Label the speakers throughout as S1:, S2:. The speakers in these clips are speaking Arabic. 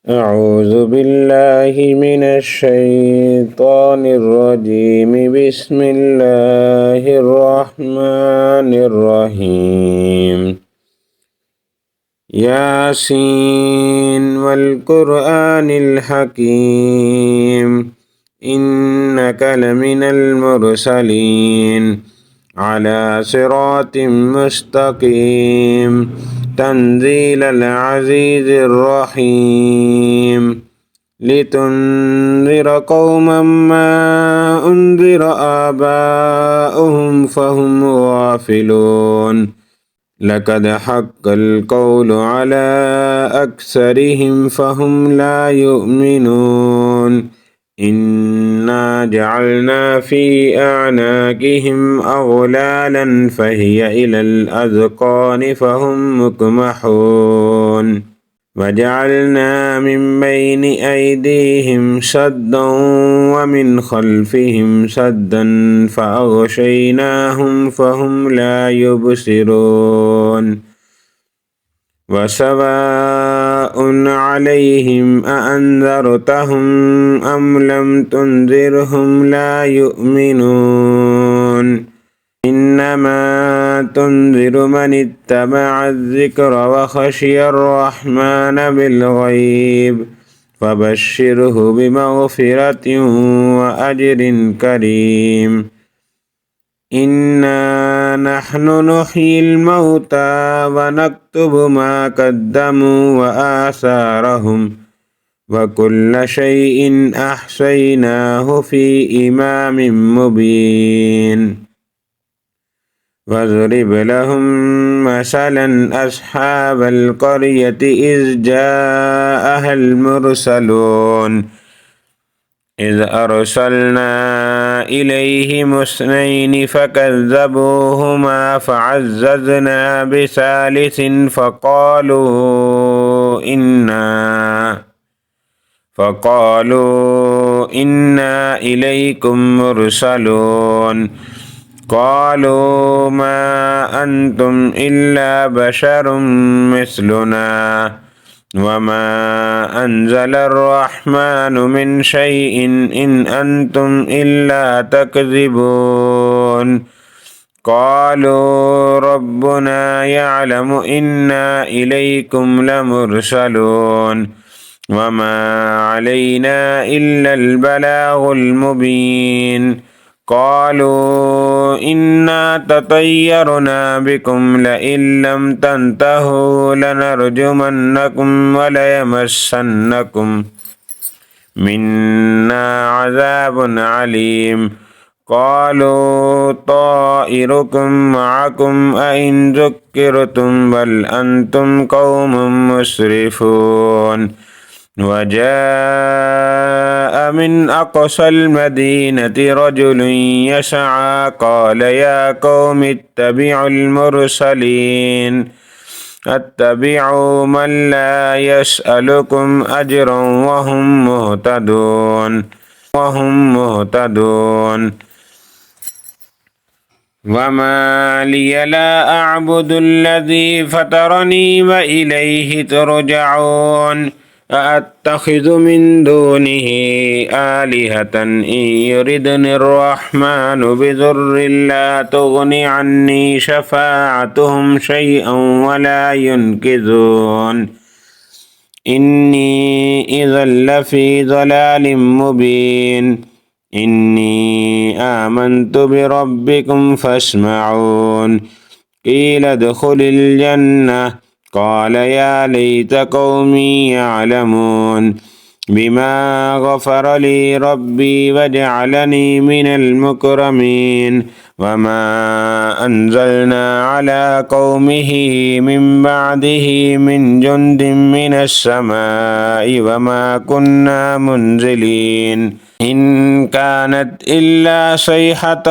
S1: أعوذ بالله من الشيطان الرجيم. بسم الله الرحمن الرحيم. ياسين والقرآن الحكيم إنك لمن المرسلين على صراط مستقيم تنزيل العزيز الرحيم لتنذر قوما ما أنذر آباؤهم فهم غافلون لقد حق القول على أكثرهم فهم لا يؤمنون إنا جعلنا في أعناقهم أغلالا فهي إلى الأذقان فهم مقمحون وجعلنا من بين أيديهم سدا ومن خلفهم سدا فأغشيناهم فهم لا يبصرون وسواء عليهم أأنذرتهم أم لم تنذرهم لا يؤمنون إنما تنذر من اتبع الذكر وخشي الرحمن بالغيب فبشره بمغفرة وأجر كريم إنا نحن نحيي الموتى ونكتب ما قدموا وآثارهم وكل شيء أحصيناه في إمام مبين واضرب لهم مثلا أصحاب القرية إذ جاءها المرسلون إذ أرسلنا إليهم اثنين فكذبوهما فعززنا بثالث فقالوا إنا إليكم مرسلون قالوا ما أنتم إلا بشر مثلنا وما أنزل الرحمن من شيء إن أنتم إلا تكذبون قالوا ربنا يعلم إنا إليكم لمرسلون وما علينا إلا البلاغ المبين قالوا إنا تطيرنا بكم لئن لم تنتهوا لنرجمنكم وليمسنكم منا عذاب عليم قالوا طائركم معكم أئن ذكرتم بل أنتم قوم مسرفون وجاء من أقصى المدينة رجل يسعى قال يا قوم اتبعوا المرسلين اتبعوا من لا يسألكم أجرا وهم مهتدون وما لي لا أعبد الذي فطرني وإليه ترجعون أأتخذ من دونه آلهة إن يردني الرحمن بضر لا تغن عني شفاعتهم شيئا ولا ينقذون إني إذا لفي ضلال مبين إني آمنت بربكم فاسمعون قيل ادخل الجنة قال يا ليت قومي يعلمون بما غفر لي ربي وجعلني من المكرمين وما أنزلنا على قومه من بعده من جند من السماء وما كنا منزلين إن كانت إلا صيحة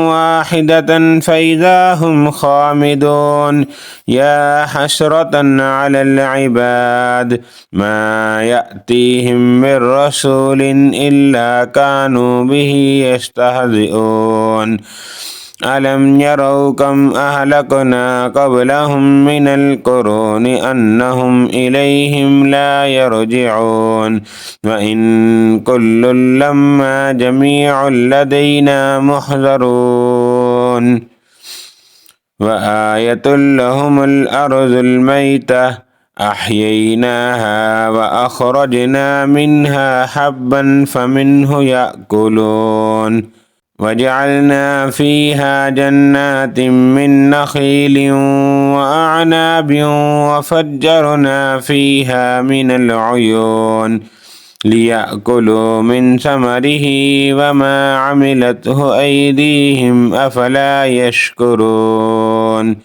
S1: واحدة فإذا هم خامدون يا حسرة على العباد ما يأتيهم من رسول إلا كانوا به يستهزئون ألم يروا كم أهلكنا قبلهم من القرون أنهم إليهم لا يرجعون وإن كل لما جميع لدينا محضرون وآية لهم الأرض الميتة أحييناها وأخرجنا منها حبا فمنه يأكلون وجعلنا فيها جنات من نخيل وأعناب وفجرنا فيها من العيون ليأكلوا من ثمره وما عملته أيديهم أفلا يشكرون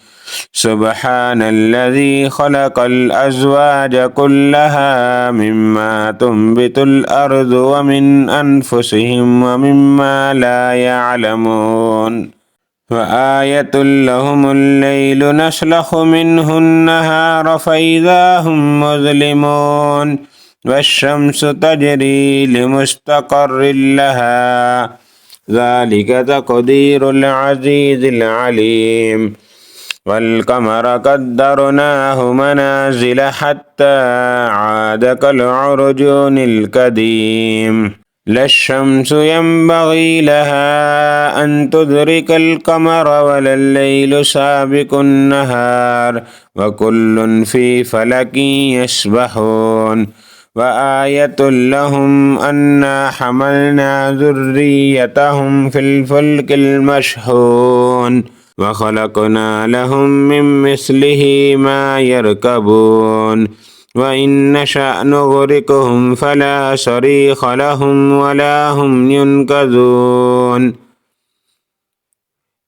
S1: سبحان الذي خلق الأزواج كلها مما تنبت الأرض ومن أنفسهم ومما لا يعلمون وآية لهم الليل نسلخ منه النهار فإذا هم مظلمون والشمس تجري لمستقر لها ذلك تقدير العزيز العليم والقمر قدرناه منازل حتى عاد كالعرجون القديم لا الشمس ينبغي لها أن تدرك القمر ولا الليل سابق النهار وكل في فلك يسبحون وآية لهم أنا حملنا ذريتهم في الفلك المشحون وخلقنا لهم من مثله ما يركبون وإن نشأ نغرقهم فلا صريخ لهم ولا هم ينقذون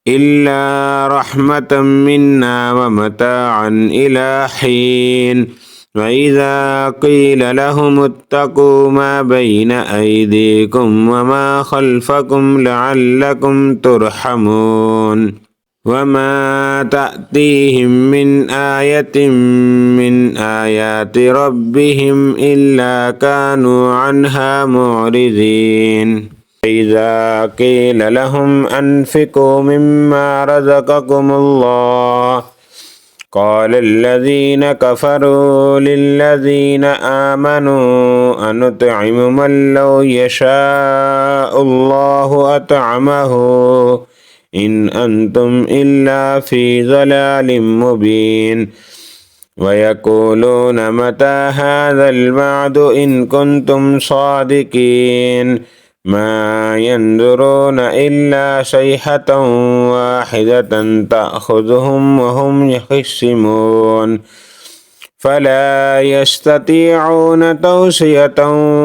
S1: إلا رحمة منا ومتاعا إلى حين وإذا قيل لهم اتقوا ما بين أيديكم وما خلفكم لعلكم ترحمون وما تأتيهم من آية من آيات ربهم إلا كانوا عنها معرضين إذا قيل لهم أنفقوا مما رزقكم الله قال الذين كفروا للذين آمنوا أنطعم من لو يشاء الله أطعمه إن أنتم إلا في ضلال مبين ويقولون متى هذا الوعد إن كنتم صادقين ما ينظرون إلا صيحة واحدة تأخذهم وهم يخصمون فلا يستطيعون توصية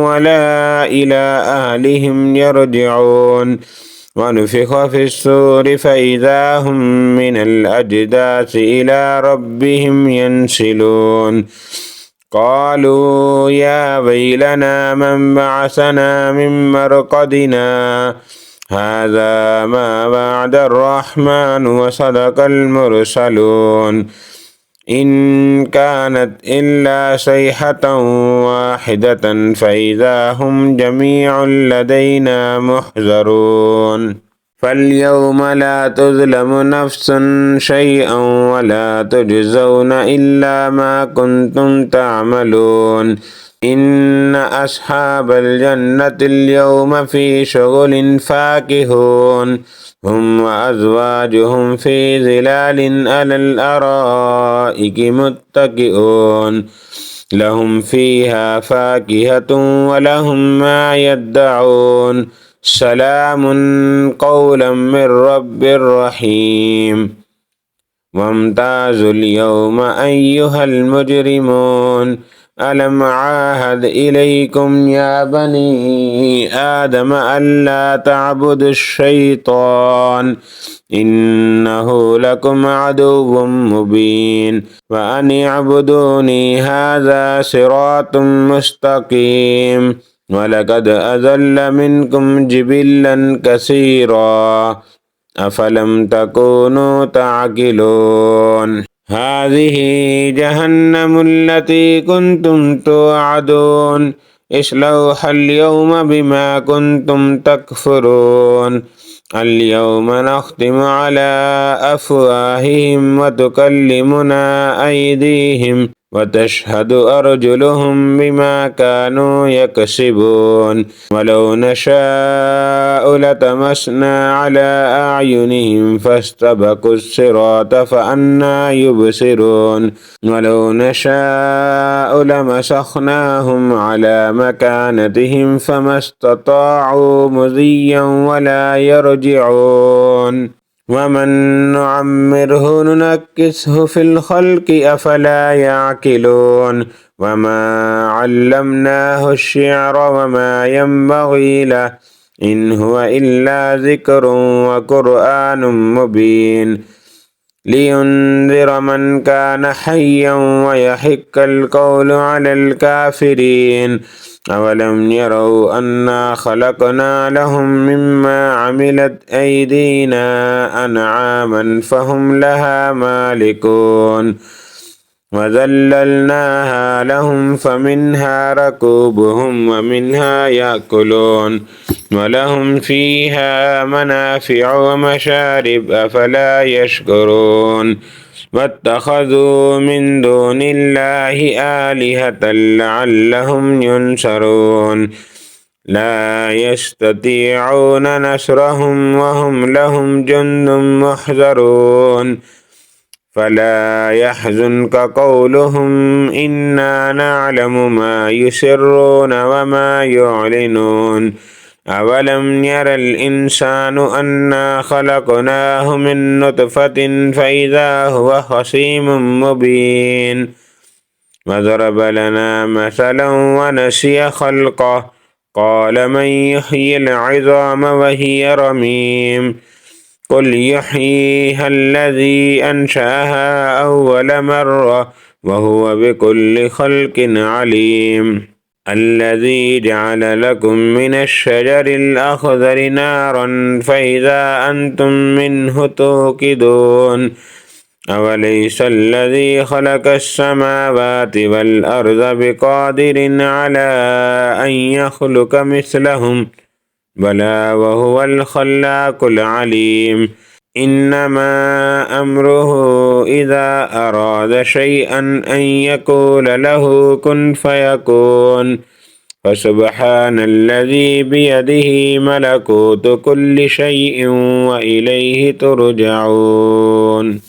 S1: ولا إلى أهلهم يرجعون ونفخ في الصور فإذا هم من الأجداث إلى ربهم ينسلون قالوا يا ويلنا من بعثنا من مرقدنا هذا ما وعد الرحمن وصدق المرسلون إن كانت إلا صيحة واحدة فإذا هم جميع لدينا محضرون فاليوم لا تظلم نفس شيئا ولا تجزون إلا ما كنتم تعملون إن أصحاب الجنة اليوم في شغل فاكهون هم وأزواجهم في ظلال على الأرائك متكئون لهم فيها فاكهة ولهم ما يدعون سلام قولا من رب رحيم وامتازوا اليوم أيها المجرمون ألم عاهد إليكم يا بني آدم ألا تعبدوا الشيطان إنه لكم عدو مبين وأن اعبدوني هذا صراط مستقيم ولقد أضل منكم جبلا كثيرا أفلم تكونوا تعقلون هذه جهنم التي كنتم توعدون اصلوها اليوم بما كنتم تكفرون اليوم نختم على أفواههم وتكلمنا أيديهم وتشهد أرجلهم بما كانوا يكسبون ولو نشاء لطمسنا على أعينهم فاستبقوا الصراط فأنى يبصرون ولو نشاء لمسخناهم على مكانتهم فما استطاعوا مضيا ولا يرجعون ومن نعمره ننكسه في الخلق أفلا يعقلون وما علمناه الشعر وما ينبغي له إن هو إلا ذكر وقرآن مبين لينذر من كان حيا ويحق القول على الكافرين أولم يروا أنا خلقنا لهم مما عملت أيدينا أنعاما فهم لها مالكون وذللناها لهم فمنها ركوبهم ومنها يأكلون ولهم فيها منافع ومشارب أفلا يشكرون واتخذوا من دون الله آلهة لعلهم ينصرون لا يستطيعون نصرهم وهم لهم جند محضرون فلا يحزنك قولهم إنا نعلم ما يسرون وما يعلنون أولم ير الإنسان أنا خلقناه من نطفة فإذا هو خصيم مبين وضرب لنا مثلا ونسي خلقه قال من يحيي العظام وهي رميم قل يحييها الذي أنشأها أول مرة وهو بكل خلق عليم الذي جعل لكم من الشجر الأخضر نارا فإذا أنتم منه توقدون أوليس الذي خلق السماوات والأرض بقادر على أن يخلق مثلهم بلى وهو الخلاق العليم إنما أمره إذا أراد شيئا أن يقول له كن فيكون فسبحان الذي بيده ملكوت كل شيء وإليه ترجعون